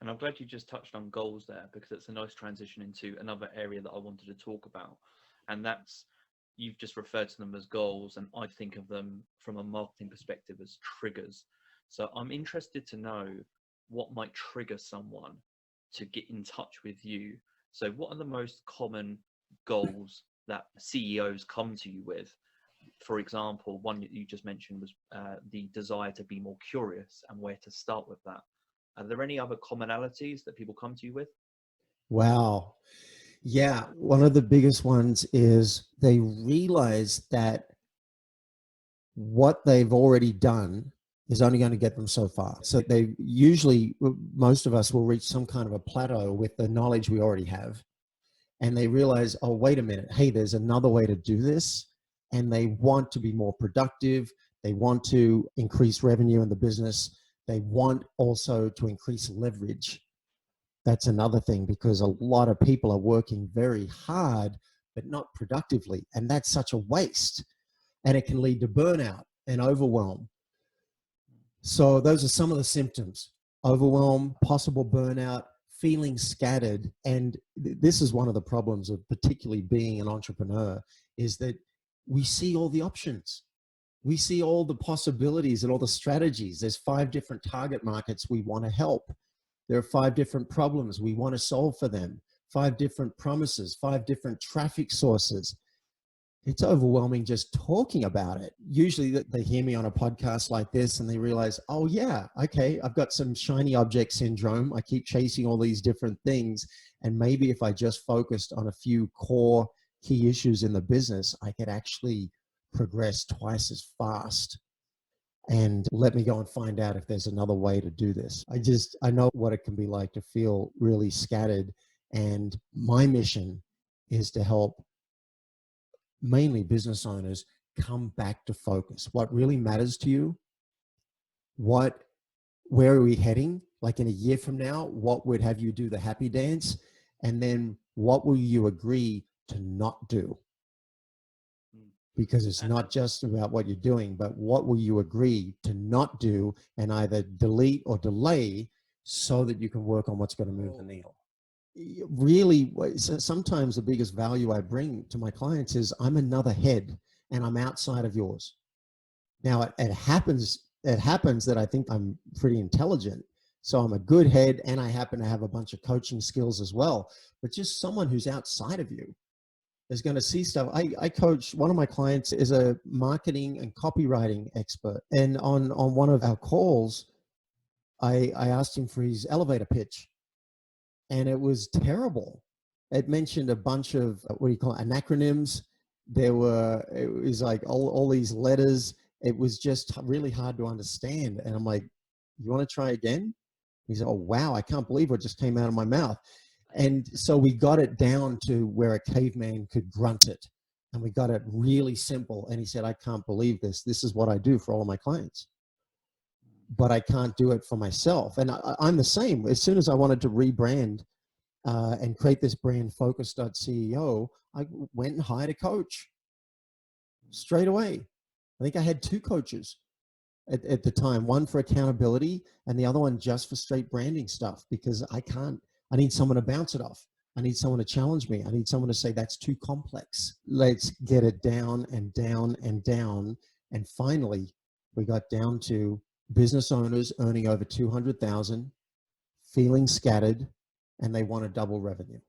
And I'm glad you just touched on goals there, because it's a nice transition into another area that I wanted to talk about. And that's, you've just referred to them as goals, and I think of them from a marketing perspective as triggers. So I'm interested to know what might trigger someone to get in touch with you. So, what are the most common goals that CEOs come to you with? For example, one that you just mentioned was the desire to be more curious, and where to start with that. Are there any other commonalities that people come to you with? Wow. Yeah. One of the biggest ones is they realize that what they've already done is only going to get them so far. So they usually, most of us will reach some kind of a plateau with the knowledge we already have. And they realize, oh, wait a minute. Hey, there's another way to do this. And they want to be more productive. They want to increase revenue in the business. They want also to increase leverage. That's another thing, because a lot of people are working very hard, but not productively. And that's such a waste. And it can lead to burnout and overwhelm. So those are some of the symptoms: overwhelm, possible burnout, feeling scattered. And this is one of the problems of particularly being an entrepreneur, is that we see all the options. We see all the possibilities and all the strategies. There's 5 different target markets we want to help. There are 5 different problems we want to solve for them, 5 different promises, 5 different traffic sources. It's overwhelming just talking about it. Usually they hear me on a podcast like this and they realize, oh yeah, okay, I've got some shiny object syndrome. I keep chasing all these different things. And maybe if I just focused on a few core key issues in the business, I could actually progress twice as fast. And let me go and find out if there's another way to do this. I know what it can be like to feel really scattered. And my mission is to help mainly business owners come back to focus. What really matters to you? Where are we heading? Like in a year from now, what would have you do the happy dance? And then what will you agree to not do? Mm. Because it's not just about what you're doing, but what will you agree to not do and either delete or delay so that you can work on what's going to move the needle. Really, sometimes the biggest value I bring to my clients is I'm another head and I'm outside of yours. Now it happens that I think I'm pretty intelligent. So I'm a good head and I happen to have a bunch of coaching skills as well. But just someone who's outside of you is going to see stuff. I coach, one of my clients is a marketing and copywriting expert. And on one of our calls, I asked him for his elevator pitch, and it was terrible. It mentioned a bunch of, what do you call it, acronyms. It was like all these letters. It was just really hard to understand. And I'm like, you want to try again? He said, oh, wow, I can't believe what just came out of my mouth. And so we got it down to where a caveman could grunt it. And we got it really simple. And he said, I can't believe this. This is what I do for all of my clients, but I can't do it for myself. And I'm the same. As soon as I wanted to rebrand and create this brand focus.ceo, I went and hired a coach straight away. I think I had 2 coaches at the time, one for accountability and the other one just for straight branding stuff, because I need someone to bounce it off. I need someone to challenge me. I need someone to say, that's too complex. Let's get it down and down and down. And finally, we got down to business owners earning over 200,000, feeling scattered, and they want to double revenue.